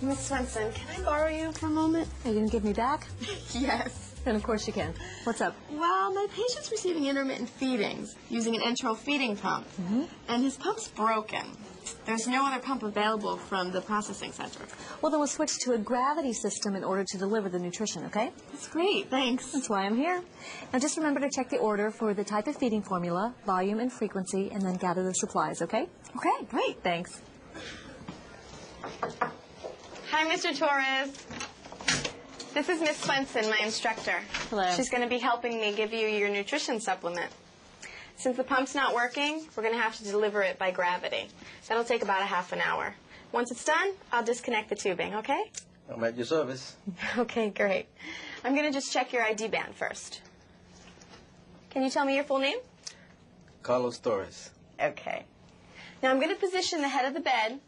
Miss Swenson, can I borrow you for a moment? Are you going to give me back? Yes. Then of course you can. What's up? Well, my patient's receiving intermittent feedings using an enteral feeding pump, and his pump's broken. There's no other pump available from the processing center. Well, then we'll switch to a gravity system in order to deliver the nutrition, okay? That's great, thanks. That's why I'm here. Now just remember to check the order for the type of feeding formula, volume and frequency, and then gather the supplies, okay? Okay, great. Thanks. Hi, Mr. Torres. This is Miss Swenson, my instructor. Hello. She's going to be helping me give you your nutrition supplement. Since the pump's not working, we're going to have to deliver it by gravity. That'll take about a half an hour. Once it's done, I'll disconnect the tubing, okay? I'm at your service. Okay, great. I'm going to just check your ID band first. Can you tell me your full name? Carlos Torres. Okay. Now I'm going to position the head of the bed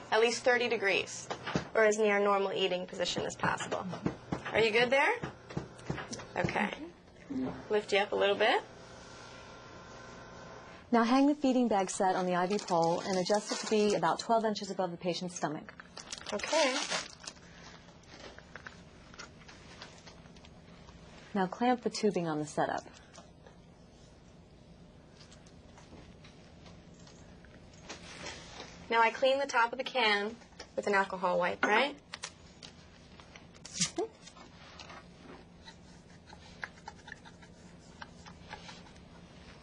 at least 30 degrees, or as near normal eating position as possible. Are you good there? Okay. Lift you up a little bit. Now hang the feeding bag set on the IV pole and adjust it to be about 12 inches above the patient's stomach. Okay. Now clamp the tubing on the setup. Now I clean the top of the can with an alcohol wipe, right?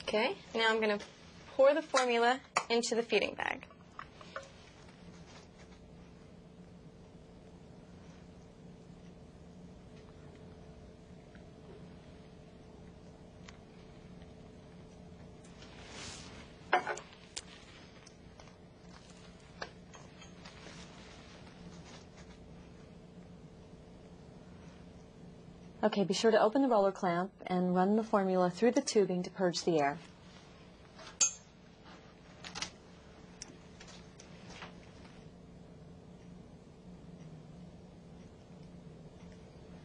Okay, now I'm going to pour the formula into the feeding bag. Okay, be sure to open the roller clamp and run the formula through the tubing to purge the air.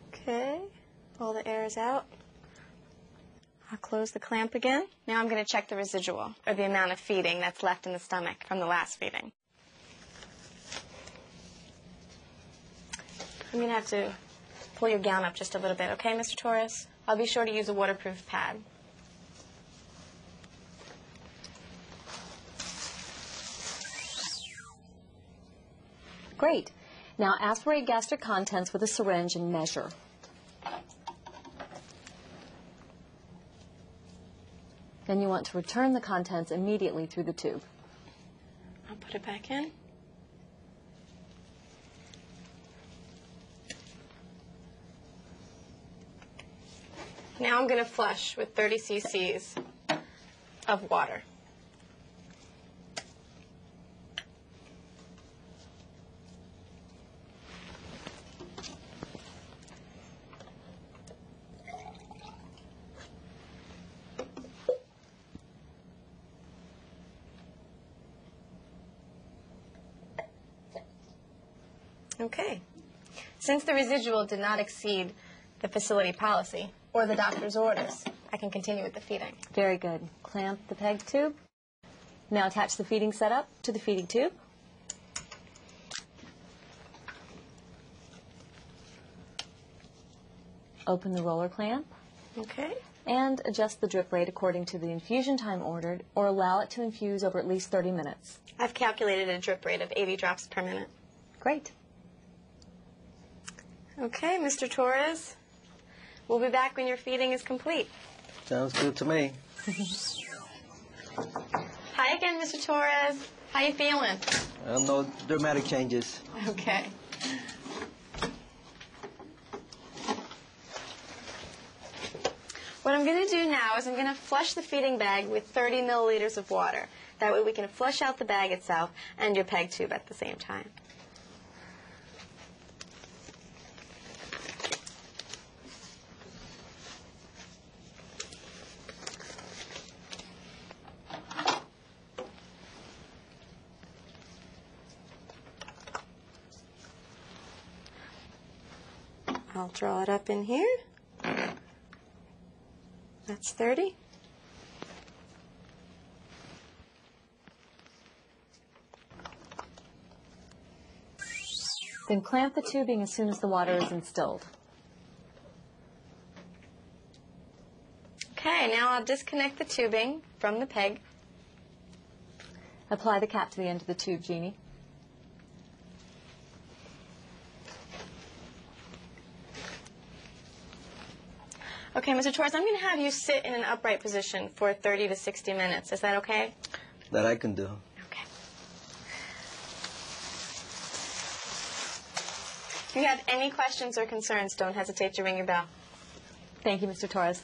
Okay, all the air is out. I'll close the clamp again. Now I'm going to check the residual, or the amount of feeding that's left in the stomach from the last feeding. I'm going to have to pull your gown up just a little bit, okay, Mr. Torres? I'll be sure to use a waterproof pad. Great. Now aspirate gastric contents with a syringe and measure. Then you want to return the contents immediately through the tube. I'll put it back in. Now I'm going to flush with 30 cc's of water. Okay. Since the residual did not exceed the facility policy or the doctor's orders, I can continue with the feeding. Very good. Clamp the PEG tube. Now attach the feeding setup to the feeding tube. Open the roller clamp. Okay. And adjust the drip rate according to the infusion time ordered, or allow it to infuse over at least 30 minutes. I've calculated a drip rate of 80 drops per minute. Great. Okay, Mr. Torres. We'll be back when your feeding is complete. Sounds good to me. Hi again, Mr. Torres. How you feeling? No dramatic changes. Okay. What I'm going to do now is I'm going to flush the feeding bag with 30 milliliters of water. That way we can flush out the bag itself and your PEG tube at the same time. I'll draw it up in here. That's 30. Then clamp the tubing as soon as the water is instilled. Okay, now I'll disconnect the tubing from the peg. Apply the cap to the end of the tube, Jeannie. Okay, Mr. Torres, I'm going to have you sit in an upright position for 30 to 60 minutes. Is that okay? That I can do. Okay. If you have any questions or concerns, don't hesitate to ring your bell. Thank you, Mr. Torres.